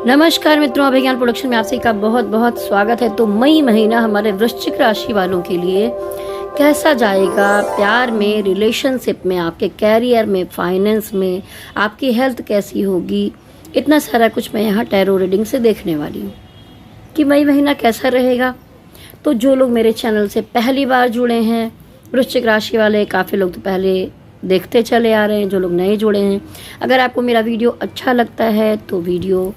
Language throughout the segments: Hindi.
नमस्कार मित्रों, अभिज्ञान प्रोडक्शन में आप सभी का बहुत बहुत स्वागत है। तो मई महीना हमारे वृश्चिक राशि वालों के लिए कैसा जाएगा? प्यार में, रिलेशनशिप में, आपके कैरियर में, फाइनेंस में, आपकी हेल्थ कैसी होगी, इतना सारा कुछ मैं यहाँ टैरो रीडिंग से देखने वाली हूँ कि मई महीना कैसा रहेगा। तो जो लोग मेरे चैनल से पहली बार जुड़े हैं, वृश्चिक राशि वाले, काफ़ी लोग तो पहले देखते चले आ रहे हैं, जो लोग नए जुड़े हैं, अगर आपको मेरा वीडियो अच्छा लगता है तो वीडियो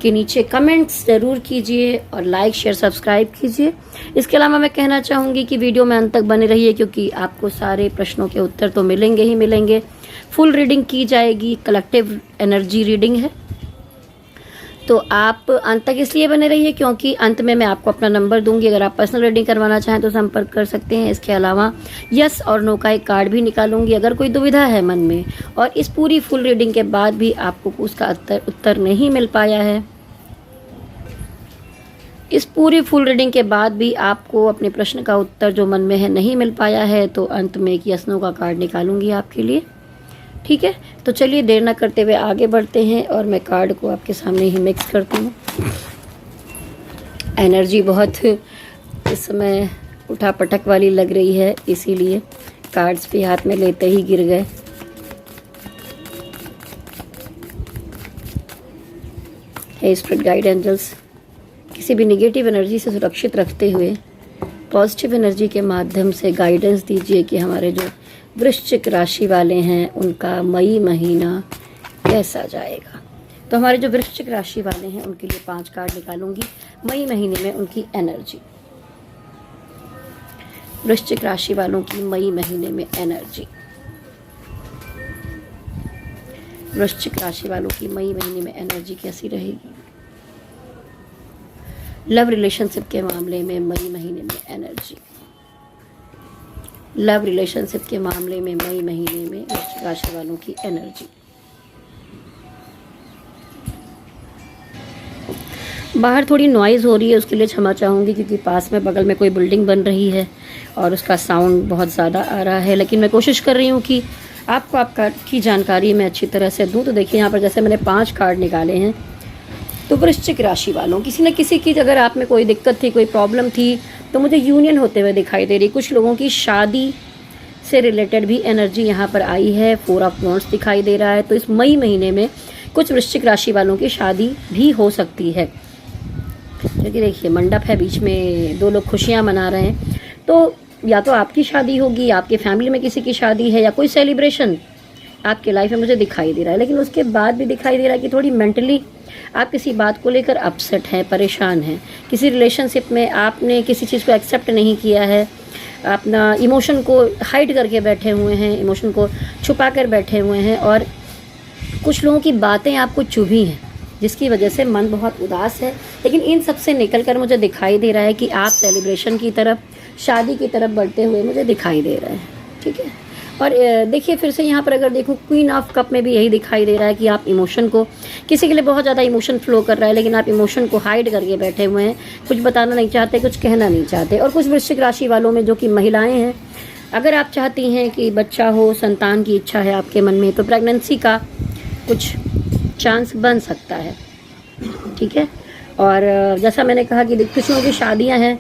के नीचे कमेंट्स ज़रूर कीजिए और लाइक शेयर सब्सक्राइब कीजिए। इसके अलावा मैं कहना चाहूँगी कि वीडियो में अंत तक बने रहिए, क्योंकि आपको सारे प्रश्नों के उत्तर तो मिलेंगे ही मिलेंगे। फुल रीडिंग की जाएगी, कलेक्टिव एनर्जी रीडिंग है, तो आप अंत तक इसलिए बने रहिए क्योंकि अंत में मैं आपको अपना नंबर दूंगी। अगर आप पर्सनल रीडिंग करवाना चाहें तो संपर्क कर सकते हैं। इसके अलावा यस और नो का एक कार्ड भी निकालूंगी अगर कोई दुविधा है मन में, और इस पूरी फुल रीडिंग के बाद भी आपको उसका उत्तर नहीं मिल पाया है, इस पूरी फुल रीडिंग के बाद भी आपको अपने प्रश्न का उत्तर जो मन में है नहीं मिल पाया है, तो अंत में एक यस नो का कार्ड निकालूंगी आपके लिए। ठीक है, तो चलिए देर ना करते हुए आगे बढ़ते हैं और मैं कार्ड को आपके सामने ही मिक्स करती हूँ। एनर्जी बहुत इस समय उठापटक वाली लग रही है, इसीलिए कार्ड्स भी हाथ में लेते ही गिर गए। हे स्पिरिट गाइड एंजल्स, किसी भी नेगेटिव एनर्जी से सुरक्षित रखते हुए पॉजिटिव एनर्जी के माध्यम से गाइडेंस दीजिए कि हमारे जो वृश्चिक राशि वाले हैं उनका मई महीना कैसा जाएगा। तो हमारे जो वृश्चिक राशि वाले हैं उनके लिए 5 कार्ड निकालूंगी मई महीने में उनकी एनर्जी। वृश्चिक राशि वालों की मई महीने में एनर्जी। वृश्चिक राशि वालों की मई महीने में एनर्जी कैसी रहेगी? लव रिलेशनशिप के मामले में मई महीने में एनर्जी। लव रिलेशनशिप के मामले में मई महीने में वृश्चिक राशि वालों की एनर्जी। बाहर थोड़ी नॉइज़ हो रही है, उसके लिए क्षमा चाहूँगी, क्योंकि पास में बगल में कोई बिल्डिंग बन रही है और उसका साउंड बहुत ज़्यादा आ रहा है। लेकिन मैं कोशिश कर रही हूँ कि आपको आपकी जानकारी मैं अच्छी तरह से दूँ। तो देखिए यहाँ पर जैसे मैंने 5 कार्ड निकाले हैं, तो वृश्चिक राशि वालों किसी न किसी की अगर आप में कोई दिक्कत थी, कोई प्रॉब्लम थी, तो मुझे यूनियन होते हुए दिखाई दे रही। कुछ लोगों की शादी से रिलेटेड भी एनर्जी यहाँ पर आई है। 4 ऑफ वांड्स दिखाई दे रहा है। तो इस मई महीने में कुछ वृश्चिक राशि वालों की शादी भी हो सकती है, क्योंकि देखिए मंडप है, बीच में 2 लोग खुशियाँ मना रहे हैं। तो या तो आपकी शादी होगी, आपकी फैमिली में किसी की शादी है, या कोई सेलिब्रेशन आपके लाइफ में मुझे दिखाई दे रहा है। लेकिन उसके बाद भी दिखाई दे रहा है कि थोड़ी मेंटली आप किसी बात को लेकर अपसेट हैं, परेशान हैं। किसी रिलेशनशिप में आपने किसी चीज़ को एक्सेप्ट नहीं किया है, अपना इमोशन को हाइड करके बैठे हुए हैं, इमोशन को छुपा कर बैठे हुए हैं, और कुछ लोगों की बातें आपको चुभी हैं, जिसकी वजह से मन बहुत उदास है। लेकिन इन सब से निकल कर मुझे दिखाई दे रहा है कि आप सेलिब्रेशन की तरफ, शादी की तरफ बढ़ते हुए मुझे दिखाई दे रहे हैं। ठीक है, और देखिए फिर से यहाँ पर अगर देखूँ क्वीन ऑफ कप में भी यही दिखाई दे रहा है कि आप इमोशन को, किसी के लिए बहुत ज़्यादा इमोशन फ्लो कर रहा है, लेकिन आप इमोशन को हाइड करके बैठे हुए हैं, कुछ बताना नहीं चाहते, कुछ कहना नहीं चाहते। और कुछ वृश्चिक राशि वालों में जो कि महिलाएं हैं, अगर आप चाहती हैं कि बच्चा हो, संतान की इच्छा है आपके मन में, तो प्रेगनेंसी का कुछ चांस बन सकता है। ठीक है, और जैसा मैंने कहा कि कुछ लोगों की शादियाँ हैं,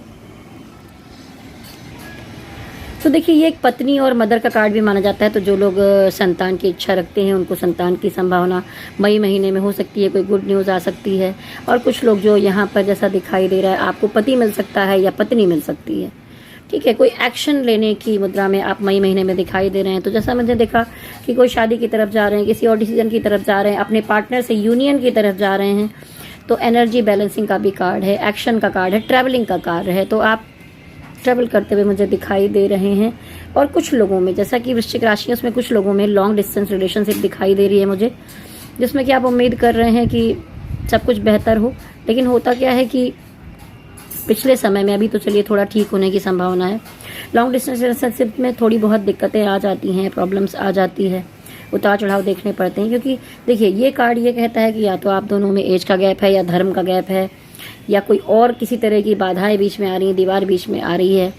तो देखिए ये एक पत्नी और मदर का कार्ड भी माना जाता है। तो जो लोग संतान की इच्छा रखते हैं उनको संतान की संभावना मई महीने में हो सकती है, कोई गुड न्यूज़ आ सकती है। और कुछ लोग जो यहाँ पर जैसा दिखाई दे रहा है, आपको पति मिल सकता है या पत्नी मिल सकती है। ठीक है, कोई एक्शन लेने की मुद्रा में आप मई महीने में दिखाई दे रहे हैं। तो जैसा मैंने देखा कि कोई शादी की तरफ जा रहे हैं, किसी और डिसीजन की तरफ जा रहे हैं, अपने पार्टनर से यूनियन की तरफ जा रहे हैं, तो एनर्जी बैलेंसिंग का भी कार्ड है, एक्शन का कार्ड है, ट्रैवलिंग का कार्ड है। तो आप ट्रैवल करते हुए मुझे दिखाई दे रहे हैं। और कुछ लोगों में, जैसा कि वृश्चिक राशि है, उसमें कुछ लोगों में लॉन्ग डिस्टेंस रिलेशनशिप दिखाई दे रही है मुझे, जिसमें कि आप उम्मीद कर रहे हैं कि सब कुछ बेहतर हो। लेकिन होता क्या है कि पिछले समय में, अभी तो चलिए थोड़ा ठीक होने की संभावना है, लॉन्ग डिस्टेंस रिलेशनशिप में थोड़ी बहुत दिक्कतें आ जाती हैं, प्रॉब्लम्स आ जाती है, उतार चढ़ाव देखने पड़ते हैं। क्योंकि देखिए ये कार्ड ये कहता है कि या तो आप दोनों में एज का गैप है, या धर्म का गैप है, या कोई और किसी तरह की बाधाएं बीच में आ रही हैं, दीवार बीच में आ रही है,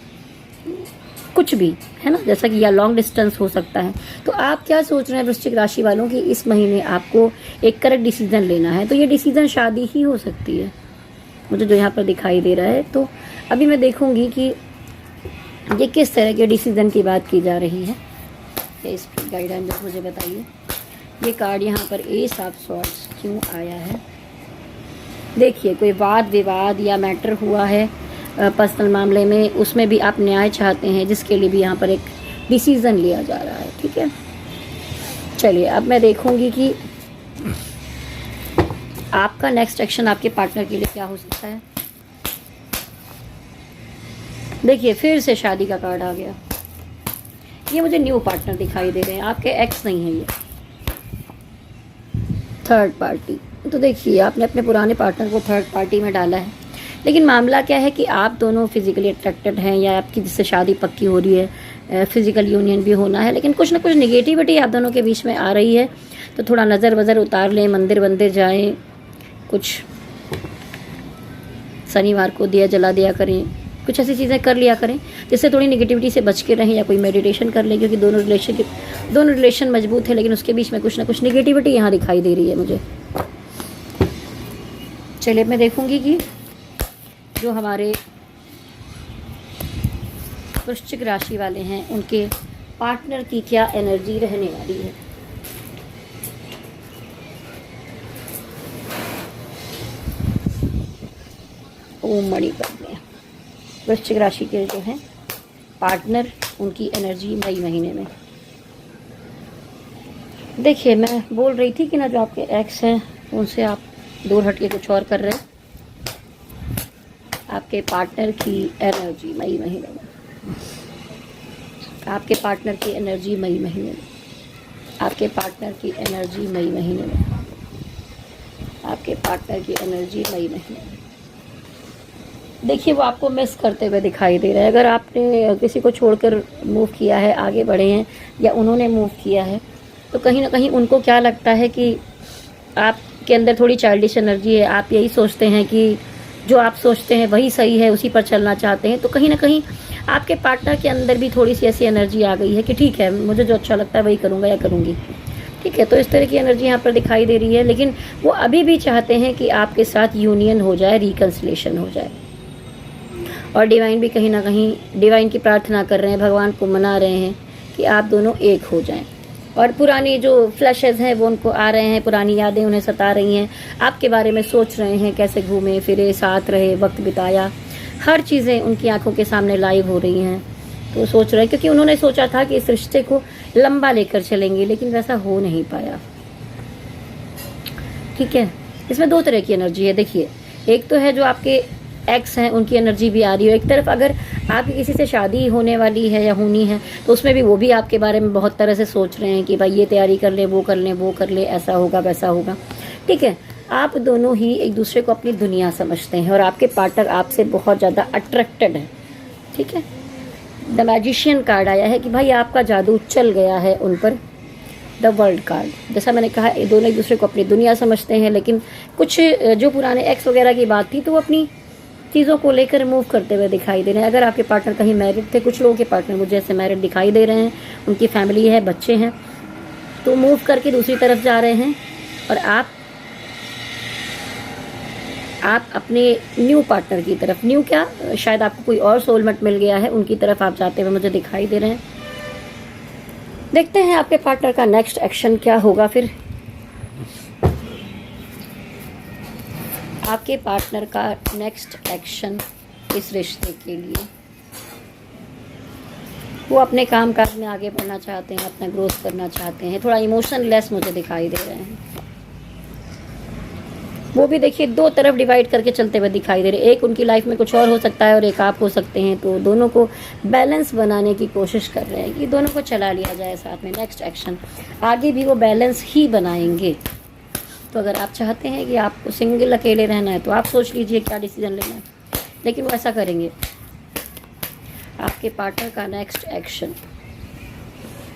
कुछ भी, है ना, जैसा कि या लॉन्ग डिस्टेंस हो सकता है। तो आप क्या सोच रहे हैं वृश्चिक राशि वालों कि इस महीने आपको एक करेक्ट डिसीजन लेना है, तो ये डिसीजन शादी ही हो सकती है मुझे जो यहाँ पर दिखाई दे रहा है। तो अभी मैं देखूंगी कि ये किस तरह के डिसीजन की बात की जा रही है। इस गाइडेंस मुझे बताइए, ये कार्ड यहाँ पर एस ऑफ स्वॉर्ड्स क्यों आया है। देखिए, कोई वाद विवाद या मैटर हुआ है पर्सनल मामले में, उसमें भी आप न्याय चाहते हैं, जिसके लिए भी यहाँ पर एक डिसीज़न लिया जा रहा है। ठीक है, चलिए अब मैं देखूंगी कि आपका नेक्स्ट एक्शन आपके पार्टनर के लिए क्या हो सकता है। देखिए, फिर से शादी का कार्ड आ गया। ये मुझे न्यू पार्टनर दिखाई दे रहे हैं, आपके एक्स नहीं है, ये थर्ड पार्टी। तो देखिए, आपने अपने पुराने पार्टनर को थर्ड पार्टी में डाला है, लेकिन मामला क्या है कि आप दोनों फिजिकली अट्रैक्टेड हैं या आपकी जिससे शादी पक्की हो रही है, फिजिकल यूनियन भी होना है, लेकिन कुछ ना कुछ निगेटिविटी आप दोनों के बीच में आ रही है। तो थोड़ा नज़र वज़र उतार लें, मंदिर वंदिर जाएं, कुछ शनिवार को दिया जला दिया करें, कुछ ऐसी चीज़ें कर लिया करें जिससे थोड़ी निगेटिविटी से बच के रहें, या कोई मेडिटेशन कर लें, क्योंकि दोनों रिलेशन मजबूत है, लेकिन उसके बीच में कुछ ना कुछ निगेटिविटी यहाँ दिखाई दे रही है मुझे। चलिए मैं देखूंगी कि जो हमारे वृश्चिक राशि वाले हैं उनके पार्टनर की क्या एनर्जी रहने वाली है। ओम मणि पद्मे, वृश्चिक राशि के जो हैं पार्टनर, उनकी एनर्जी मई महीने में। देखिए, मैं बोल रही थी कि ना, जो आपके एक्स हैं उनसे आप दूर हट के कुछ और कर रहे हैं। आपके पार्टनर की एनर्जी मई महीने में, आपके पार्टनर की एनर्जी मई महीने में, आपके पार्टनर की एनर्जी मई महीने में, आपके पार्टनर की एनर्जी मई महीने में। देखिए, वो आपको मिस करते हुए दिखाई दे रहा है। अगर आपने किसी को छोड़कर मूव किया है, आगे बढ़े हैं, या उन्होंने मूव किया है, तो कहीं ना कहीं उनको क्या लगता है कि आपके अंदर थोड़ी चाइल्डिश एनर्जी है। आप यही सोचते हैं कि जो आप सोचते हैं वही सही है, उसी पर चलना चाहते हैं। तो कहीं ना कहीं आपके पार्टनर के अंदर भी थोड़ी सी ऐसी एनर्जी आ गई है कि ठीक है, मुझे जो अच्छा लगता है वही करूँगा या करूँगी। ठीक है, तो इस तरह की एनर्जी यहाँ पर दिखाई दे रही है, लेकिन वो अभी भी चाहते हैं कि आपके साथ यूनियन हो जाए, रिकन्सिलेशन हो जाए। और डिवाइन भी कहीं ना कहीं डिवाइन की प्रार्थना कर रहे हैं, भगवान को मना रहे हैं कि आप दोनों एक हो जाएं। और पुरानी जो फ्लैशेस हैं वो उनको आ रहे हैं, पुरानी यादें उन्हें सता रही हैं, आपके बारे में सोच रहे हैं, कैसे घूमे फिरे, साथ रहे, वक्त बिताया, हर चीज़ें उनकी आंखों के सामने लाइव हो रही हैं। तो सोच रहे हैं, क्योंकि उन्होंने सोचा था कि इस रिश्ते को लंबा लेकर चलेंगे, लेकिन वैसा हो नहीं पाया। ठीक है, इसमें दो तरह की एनर्जी है। देखिए, एक तो है जो आपके एक्स हैं, उनकी एनर्जी भी आ रही है। एक तरफ अगर आपकी किसी से शादी होने वाली है या होनी है, तो उसमें भी वो भी आपके बारे में बहुत तरह से सोच रहे हैं कि भाई ये तैयारी कर ले, वो कर ले, वो कर ले, ऐसा होगा वैसा होगा। ठीक है, आप दोनों ही एक दूसरे को अपनी दुनिया समझते हैं, और आपके पार्टनर आपसे बहुत ज़्यादा अट्रैक्टेड है। ठीक है, द मैजिशियन कार्ड आया है कि भाई आपका जादू चल गया है उन पर। द वर्ल्ड कार्ड, जैसा मैंने कहा, दोनों एक दूसरे को अपनी दुनिया समझते हैं, लेकिन कुछ जो पुराने एक्स वगैरह की बात थी, तो वो अपनी चीज़ों को लेकर मूव करते हुए दिखाई दे रहे हैं। अगर आपके पार्टनर कहीं मैरिड थे, कुछ लोगों के पार्टनर मुझे ऐसे मैरिड दिखाई दे रहे हैं, उनकी फैमिली है, बच्चे हैं, तो मूव करके दूसरी तरफ जा रहे हैं। और आप अपने न्यू पार्टनर की तरफ, न्यू क्या, शायद आपको कोई और सोलमेट मिल गया है, उनकी तरफ आप जाते हुए मुझे दिखाई दे रहे हैं। देखते हैं आपके पार्टनर का नेक्स्ट एक्शन क्या होगा। फिर आपके पार्टनर का नेक्स्ट एक्शन इस रिश्ते के लिए, वो अपने काम काज में आगे बढ़ना चाहते हैं, अपना ग्रोथ करना चाहते हैं, थोड़ा इमोशनलेस मुझे दिखाई दे रहे हैं। वो भी देखिए दो तरफ डिवाइड करके चलते हुए दिखाई दे रहे हैं। एक उनकी लाइफ में कुछ और हो सकता है और एक आप हो सकते हैं, तो दोनों को बैलेंस बनाने की कोशिश कर रहे हैं कि दोनों को चला लिया जाए साथ में। नेक्स्ट एक्शन आगे भी वो बैलेंस ही बनाएंगे। तो अगर आप चाहते हैं कि आपको सिंगल अकेले रहना है, तो आप सोच लीजिए क्या डिसीजन लेना है, लेकिन वो ऐसा करेंगे। आपके पार्टनर का नेक्स्ट एक्शन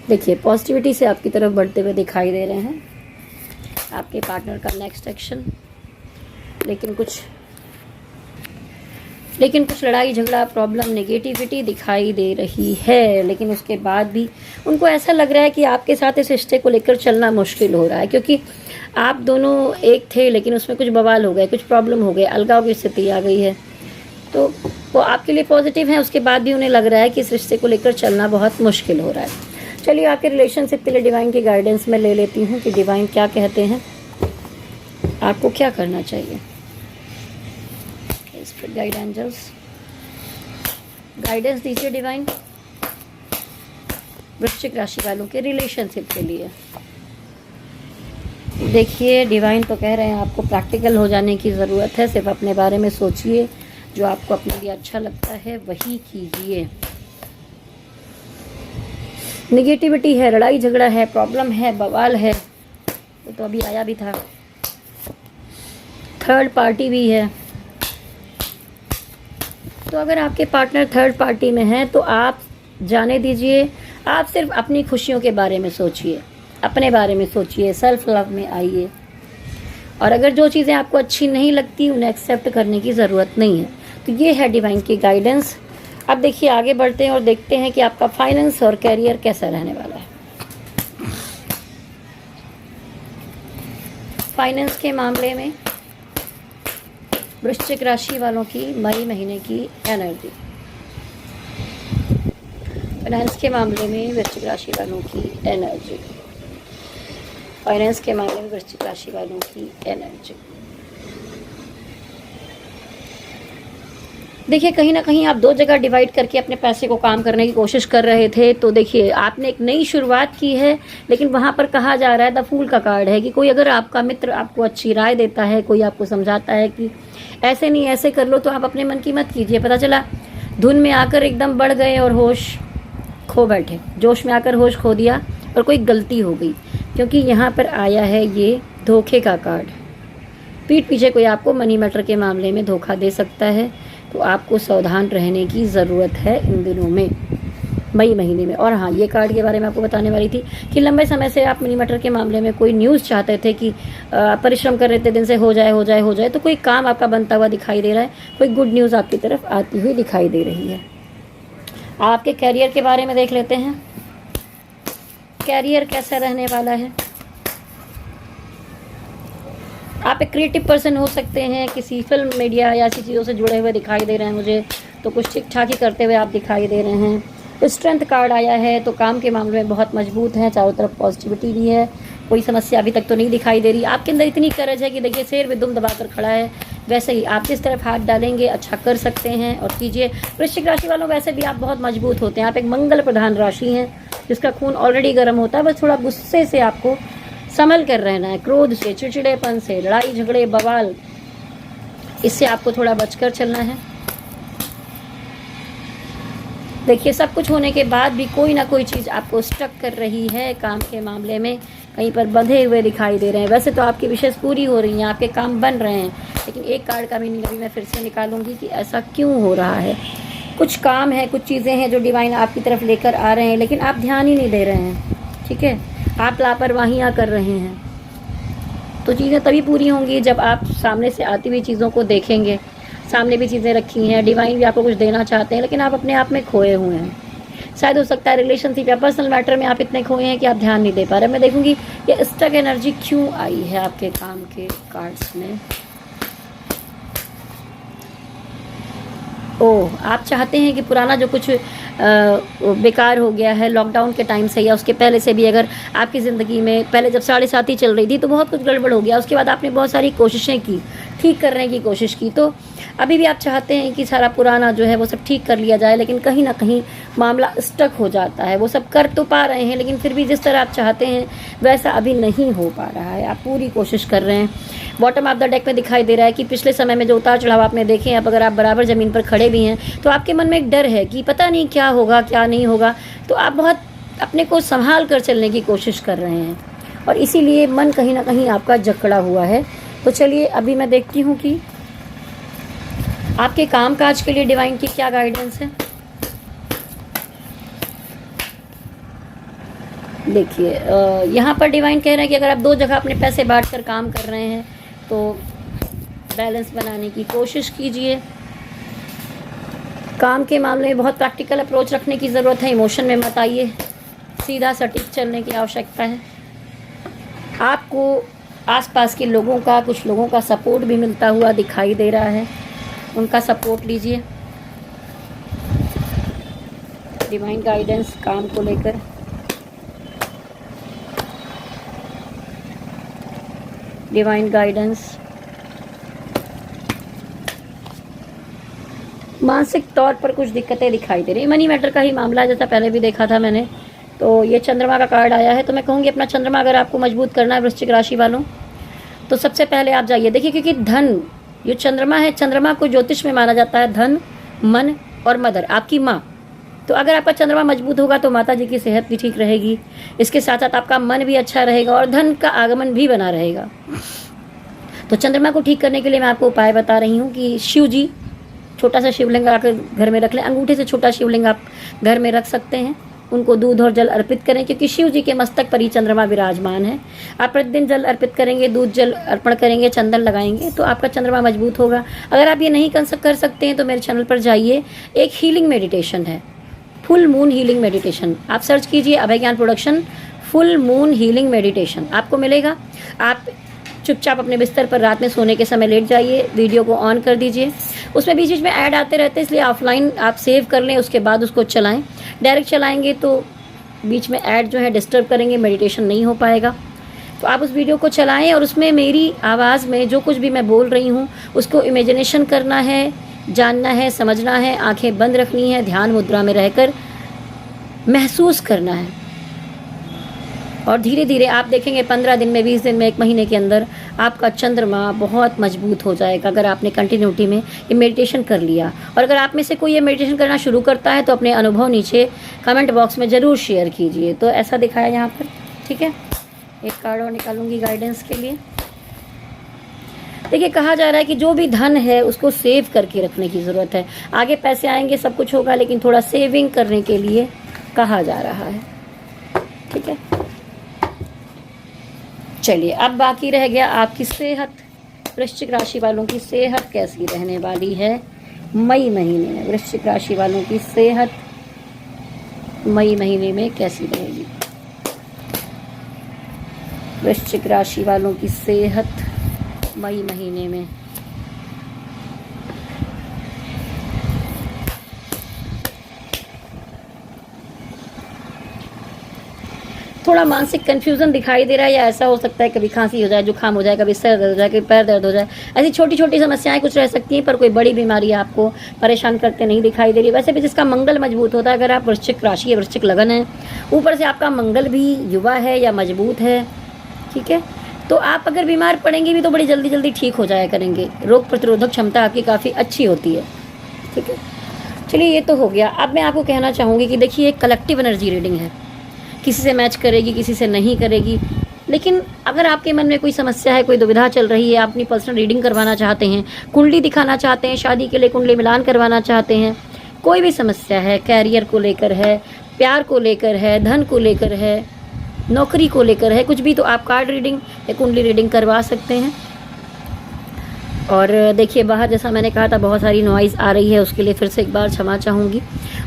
देखिए पॉजिटिविटी से आपकी तरफ बढ़ते हुए दिखाई दे रहे हैं। आपके पार्टनर का नेक्स्ट एक्शन, लेकिन कुछ लेकिन कुछ लड़ाई झगड़ा, प्रॉब्लम, नेगेटिविटी दिखाई दे रही है। लेकिन उसके बाद भी उनको ऐसा लग रहा है कि आपके साथ इस रिश्ते को लेकर चलना मुश्किल हो रहा है, क्योंकि आप दोनों एक थे लेकिन उसमें कुछ बवाल हो गए, कुछ प्रॉब्लम हो गए, अलगाव की स्थिति आ गई है। तो वो आपके लिए पॉजिटिव है, उसके बाद भी उन्हें लग रहा है कि इस रिश्ते को लेकर चलना बहुत मुश्किल हो रहा है। चलिए आपके रिलेशनशिप के लिए डिवाइन की गाइडेंस में ले लेती हूँ कि डिवाइन क्या कहते हैं, आपको क्या करना चाहिए। स्पिरिट गाइड एंजल्स गाइडेंस दीजिए डिवाइन वृश्चिक राशि वालों के रिलेशनशिप के लिए। देखिए डिवाइन तो कह रहे हैं आपको प्रैक्टिकल हो जाने की ज़रूरत है, सिर्फ अपने बारे में सोचिए, जो आपको अपने लिए अच्छा लगता है वही कीजिए। निगेटिविटी है, लड़ाई झगड़ा है, प्रॉब्लम है, बवाल है, वो तो अभी आया भी था, थर्ड पार्टी भी है। तो अगर आपके पार्टनर थर्ड पार्टी में हैं तो आप जाने दीजिए, आप सिर्फ अपनी खुशियों के बारे में सोचिए, अपने बारे में सोचिए, सेल्फ लव में आइए। और अगर जो चीज़ें आपको अच्छी नहीं लगती उन्हें एक्सेप्ट करने की ज़रूरत नहीं है। तो ये है डिवाइन की गाइडेंस। अब देखिए आगे बढ़ते हैं और देखते हैं कि आपका फाइनेंस और कैरियर कैसा रहने वाला है। फाइनेंस के मामले में वृश्चिक राशि वालों की मई महीने की एनर्जी। फाइनेंस के मामले में वृश्चिक राशि वालों की एनर्जी। फाइनेंस के मामले में वृश्चिक राशि वालों की एनर्जी। देखिए कहीं ना कहीं आप दो जगह डिवाइड करके अपने पैसे को काम करने की कोशिश कर रहे थे। तो देखिए आपने एक नई शुरुआत की है, लेकिन वहाँ पर कहा जा रहा है, द फूल का कार्ड है कि कोई अगर आपका मित्र आपको अच्छी राय देता है, कोई आपको समझाता है कि ऐसे नहीं ऐसे कर लो, तो आप अपने मन की मत कीजिए। पता चला धुन में आकर एकदम बढ़ गए और होश खो बैठे, जोश में आकर होश खो दिया और कोई गलती हो गई, क्योंकि यहाँ पर आया है ये धोखे का कार्ड। पीठ पीछे कोई आपको मनी मैटर के मामले में धोखा दे सकता है, तो आपको सावधान रहने की ज़रूरत है इन दिनों में, मई महीने में। और हाँ, ये कार्ड के बारे में आपको बताने वाली थी कि लंबे समय से आप मनी मैटर के मामले में कोई न्यूज़ चाहते थे कि परिश्रम कर रहे थे दिन से हो जाए हो जाए हो जाए, तो कोई काम आपका बनता हुआ दिखाई दे रहा है, कोई गुड न्यूज़ आपकी तरफ आती हुई दिखाई दे रही है। आपके कैरियर के बारे में देख लेते हैं, कैरियर कैसा रहने वाला है। आप एक क्रिएटिव पर्सन हो सकते हैं, किसी फिल्म मीडिया या ऐसी चीज़ों से जुड़े हुए दिखाई दे रहे हैं मुझे, तो कुछ ठीक ठाक ही करते हुए आप दिखाई दे रहे हैं। स्ट्रेंथ कार्ड आया है, तो काम के मामले में बहुत मजबूत हैं, चारों तरफ पॉजिटिविटी भी है, कोई समस्या अभी तक तो नहीं दिखाई दे रही। आपके अंदर इतनी करेज है कि देखिए शेर भी दुम दबाकर खड़ा है, वैसे ही आप जिस तरफ हाथ डालेंगे अच्छा कर सकते हैं और कीजिए। वृश्चिक राशि वालों वैसे भी आप बहुत मजबूत होते हैं, आप एक मंगल प्रधान राशि हैं जिसका खून ऑलरेडी गर्म होता है, बस थोड़ा गुस्से से आपको संभल कर रहना है, क्रोध से, चिड़चिड़ेपन से, लड़ाई झगड़े बवाल, इससे आपको थोड़ा बचकर चलना है। देखिए सब कुछ होने के बाद भी कोई ना कोई चीज़ आपको स्टक कर रही है, काम के मामले में कहीं पर बंधे हुए दिखाई दे रहे हैं। वैसे तो आपकी विशेष पूरी हो रही हैं, आपके काम बन रहे हैं, लेकिन एक कार्ड का मीनिंग अभी मैं फिर से निकालूंगी कि ऐसा क्यों हो रहा है। कुछ काम है, कुछ चीज़ें हैं जो डिवाइन आपकी तरफ लेकर आ रहे हैं, लेकिन आप ध्यान ही नहीं दे रहे हैं, ठीक है, आप लापरवाहियाँ कर रहे हैं। तो चीज़ें तभी पूरी होंगी जब आप सामने से आती हुई चीज़ों को देखेंगे। सामने भी चीज़ें रखी हैं, डिवाइन भी आपको कुछ देना चाहते हैं, लेकिन आप अपने आप में खोए हुए हैं। शायद हो सकता है रिलेशनशिप या पर्सनल मैटर में आप इतने खोए हैं कि आप ध्यान नहीं दे पा रहे। मैं देखूंगी ये स्टक एनर्जी क्यों आई है आपके काम के कार्ड्स में। ओह, आप चाहते हैं कि पुराना जो कुछ बेकार हो गया है लॉकडाउन के टाइम से या उसके पहले से भी, अगर आपकी ज़िंदगी में पहले जब 7.5 ही चल रही थी तो बहुत कुछ गड़बड़ हो गया, उसके बाद आपने बहुत सारी कोशिशें की, ठीक करने की कोशिश की, तो अभी भी आप चाहते हैं कि सारा पुराना जो है वो सब ठीक कर लिया जाए, लेकिन कहीं ना कहीं मामला स्टक हो जाता है। वो सब कर तो पा रहे हैं, लेकिन फिर भी जिस तरह आप चाहते हैं वैसा अभी नहीं हो पा रहा है। आप पूरी कोशिश कर रहे हैं। बॉटम ऑफ द डेक में दिखाई दे रहा है कि पिछले समय में जो उतार चढ़ाव आपने देखे, अब अगर आप बराबर ज़मीन पर खड़े भी हैं तो आपके मन में एक डर है कि पता नहीं क्या होगा क्या नहीं होगा, तो आप बहुत अपने को संभाल कर चलने की कोशिश कर रहे हैं और इसीलिए मन कहीं ना कहीं आपका जकड़ा हुआ है। तो चलिए अभी मैं देखती हूँ कि आपके काम काज के लिए डिवाइन की क्या गाइडेंस है। देखिए यहाँ पर डिवाइन कह रहे हैं कि अगर आप दो जगह अपने पैसे बांट कर काम कर रहे हैं तो बैलेंस बनाने की कोशिश कीजिए। काम के मामले में बहुत प्रैक्टिकल अप्रोच रखने की ज़रूरत है, इमोशन में मत आइए, सीधा सटीक चलने की आवश्यकता है। आपको आसपास के लोगों का, कुछ लोगों का सपोर्ट भी मिलता हुआ दिखाई दे रहा है, उनका सपोर्ट लीजिए। डिवाइन गाइडेंस काम को लेकर, डिवाइन गाइडेंस। मानसिक तौर पर कुछ दिक्कतें दिखाई दे रही, मनी मैटर का ही मामला, जैसा पहले भी देखा था मैंने। तो ये चंद्रमा का कार्ड आया है, तो मैं कहूँगी अपना चंद्रमा अगर आपको मजबूत करना है वृश्चिक राशि वालों, तो सबसे पहले आप जाइए, देखिए क्योंकि धन, ये चंद्रमा है, चंद्रमा को ज्योतिष में माना जाता है धन, मन और मदर, आपकी माँ। तो अगर आपका चंद्रमा मजबूत होगा तो माता जी की सेहत भी ठीक रहेगी, इसके साथ साथ आपका मन भी अच्छा रहेगा और धन का आगमन भी बना रहेगा। तो चंद्रमा को ठीक करने के लिए मैं आपको उपाय बता रही हूँ कि शिव जी, छोटा सा शिवलिंग आकर घर में रख लें, अंगूठे से छोटा शिवलिंग आप घर में रख सकते हैं, उनको दूध और जल अर्पित करें, क्योंकि शिव जी के मस्तक पर ही चंद्रमा विराजमान है। आप प्रतिदिन जल अर्पित करेंगे, दूध जल अर्पण करेंगे, चंदन लगाएंगे, तो आपका चंद्रमा मजबूत होगा। अगर आप ये नहीं कर सकते हैं तो मेरे चैनल पर जाइए, एक हीलिंग मेडिटेशन है, फुल मून हीलिंग मेडिटेशन, आप सर्च कीजिए अभय ज्ञान production full moon healing meditation, आपको मिलेगा। आप चुपचाप अपने बिस्तर पर रात में सोने के समय लेट जाइए, वीडियो को ऑन कर दीजिए, उसमें बीच बीच में ऐड आते रहते हैं, इसलिए ऑफलाइन आप सेव कर लें, उसके बाद उसको चलाएं। डायरेक्ट चलाएंगे तो बीच में ऐड जो है डिस्टर्ब करेंगे, मेडिटेशन नहीं हो पाएगा। तो आप उस वीडियो को चलाएं और उसमें मेरी आवाज़ में जो कुछ भी मैं बोल रही हूँ उसको इमेजिनेशन करना है, जानना है, समझना है, आंखें बंद रखनी है, ध्यान मुद्रा में रहकर महसूस करना है। और धीरे धीरे आप देखेंगे 15 दिन में, 20 दिन में, 1 महीने के अंदर आपका चंद्रमा बहुत मजबूत हो जाएगा, अगर आपने कंटिन्यूटी में ये मेडिटेशन कर लिया। और अगर आप में से कोई ये मेडिटेशन करना शुरू करता है तो अपने अनुभव नीचे कमेंट बॉक्स में ज़रूर शेयर कीजिए। तो ऐसा दिखाया यहाँ पर, ठीक है। एक कार्ड और निकालूंगी गाइडेंस के लिए। देखिए, कहा जा रहा है कि जो भी धन है उसको सेव करके रखने की ज़रूरत है। आगे पैसे आएंगे, सब कुछ होगा, लेकिन थोड़ा सेविंग करने के लिए कहा जा रहा है, ठीक है। चलिए, अब बाकी रह गया आपकी सेहत। वृश्चिक राशि वालों की सेहत कैसी रहने वाली है मई महीने में? वृश्चिक राशि वालों की सेहत मई महीने में कैसी रहेगी? वृश्चिक राशि वालों की सेहत मई महीने में। थोड़ा मानसिक कंफ्यूजन दिखाई दे रहा है, या ऐसा हो सकता है कभी खांसी हो जाए, जुकाम हो जाए, कभी सर दर्द हो जाए, कभी पैर दर्द हो जाए, ऐसी छोटी छोटी समस्याएं कुछ रह सकती हैं, पर कोई बड़ी बीमारी आपको परेशान करते नहीं दिखाई दे रही। वैसे भी जिसका मंगल मजबूत होता है, अगर आप वृश्चिक राशि या वृश्चिक लगन है, ऊपर से आपका मंगल भी युवा है या मजबूत है, ठीक है, तो आप अगर बीमार पड़ेंगे भी तो बड़ी जल्दी जल्दी ठीक हो जाया करेंगे। रोग प्रतिरोधक क्षमता आपकी काफ़ी अच्छी होती है, ठीक है। चलिए, ये तो हो गया। अब मैं आपको कहना चाहूँगी कि देखिए, एक कलेक्टिव एनर्जी रीडिंग है, किसी से मैच करेगी, किसी से नहीं करेगी, लेकिन अगर आपके मन में कोई समस्या है, कोई दुविधा चल रही है, आप अपनी पर्सनल रीडिंग करवाना चाहते हैं, कुंडली दिखाना चाहते हैं, शादी के लिए कुंडली मिलान करवाना चाहते हैं, कोई भी समस्या है, कैरियर को लेकर है, प्यार को लेकर है, धन को लेकर है, नौकरी को लेकर है, कुछ भी, तो आप कार्ड रीडिंग या कुंडली रीडिंग करवा सकते हैं। और देखिए, बाहर जैसा मैंने कहा था बहुत सारी नॉइज़ आ रही है, उसके लिए फिर से एक बार क्षमा चाहूँगी।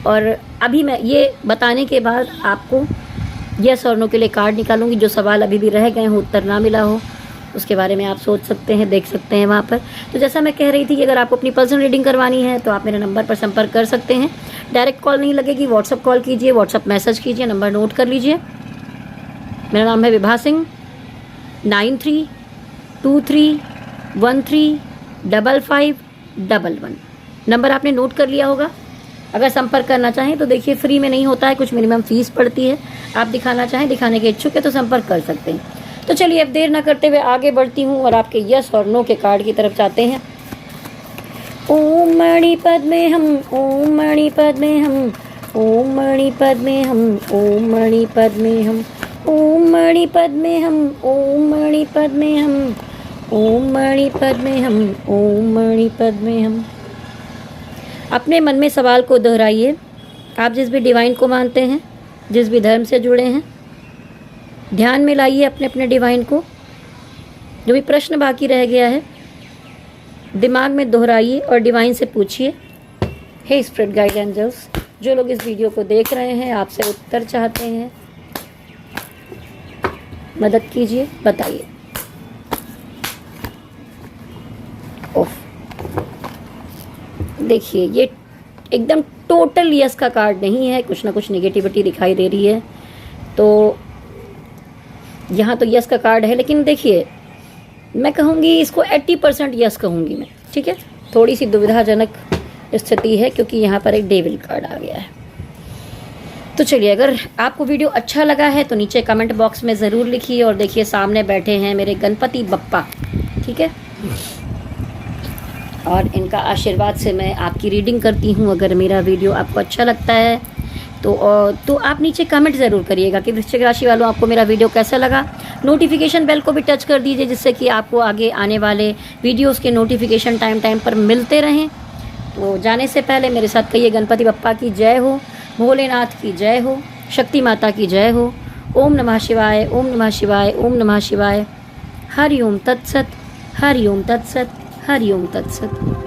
और अभी मैं ये बताने के बाद आपको यस और नो के लिए कार्ड निकालूंगी। जो सवाल अभी भी रह गए हो, उत्तर ना मिला हो, उसके बारे में आप सोच सकते हैं, देख सकते हैं वहाँ पर। तो जैसा मैं कह रही थी कि अगर आपको अपनी पर्सनल रीडिंग करवानी है तो आप मेरे नंबर पर संपर्क कर सकते हैं। डायरेक्ट कॉल नहीं लगेगी, व्हाट्सअप कॉल कीजिए, व्हाट्सअप मैसेज कीजिए, नंबर नोट कर लीजिए। मेरा नाम है विभा सिंह। 9323135511 नंबर आपने नोट कर लिया होगा। अगर संपर्क करना चाहें तो देखिए, फ्री में नहीं होता है, कुछ मिनिमम फीस पड़ती है। आप दिखाना चाहें, दिखाने के इच्छुक है तो संपर्क कर सकते हैं। तो चलिए, अब देर ना करते हुए आगे बढ़ती हूँ और आपके यस और नो के कार्ड की तरफ जाते हैं। ओम मणि पद्मे हम, ओम मणि पद्मे हम, ओम मणि पद्मे हम, ओम मणि पद्मे हम, ओम मणि पद्मे हम, ओम मणि पद्मे हम, ओम मणि पद्मे हम, ओम मणि पद्मे हम। अपने मन में सवाल को दोहराइए। आप जिस भी डिवाइन को मानते हैं, जिस भी धर्म से जुड़े हैं, ध्यान में लाइए अपने अपने डिवाइन को। जो भी प्रश्न बाकी रह गया है दिमाग में दोहराइए और डिवाइन से पूछिए हे स्पिरिट गाइड एंजल्स, जो लोग इस वीडियो को देख रहे हैं, आपसे उत्तर चाहते हैं, मदद कीजिए, बताइए। ओफ, देखिए ये एकदम टोटल यस का कार्ड नहीं है, कुछ ना कुछ नेगेटिविटी दिखाई दे रही है। तो यहाँ तो यस का कार्ड है, लेकिन देखिए मैं कहूँगी इसको 80% यस कहूँगी मैं, ठीक है। थोड़ी सी दुविधाजनक स्थिति है क्योंकि यहाँ पर एक डेविल कार्ड आ गया है। तो चलिए, अगर आपको वीडियो अच्छा लगा है तो नीचे कमेंट बॉक्स में ज़रूर लिखिए। और देखिए सामने बैठे हैं मेरे गणपति बप्पा, ठीक है, और इनका आशीर्वाद से मैं आपकी रीडिंग करती हूँ। अगर मेरा वीडियो आपको अच्छा लगता है तो आप नीचे कमेंट ज़रूर करिएगा कि वृश्चिक राशि वालों आपको मेरा वीडियो कैसा लगा। नोटिफिकेशन बेल को भी टच कर दीजिए जिससे कि आपको आगे आने वाले वीडियोस के नोटिफिकेशन टाइम पर मिलते रहें। तो जाने से पहले मेरे साथ कहिए, गणपति बप्पा की जय हो, भोलेनाथ की जय हो, शक्ति माता की जय हो। ओम नमः शिवाय, ओम नमः शिवाय, ओम नमः शिवाय। हरि ओम तत्सत, हरि ओम तत्सत, हरि ओम तत्सत।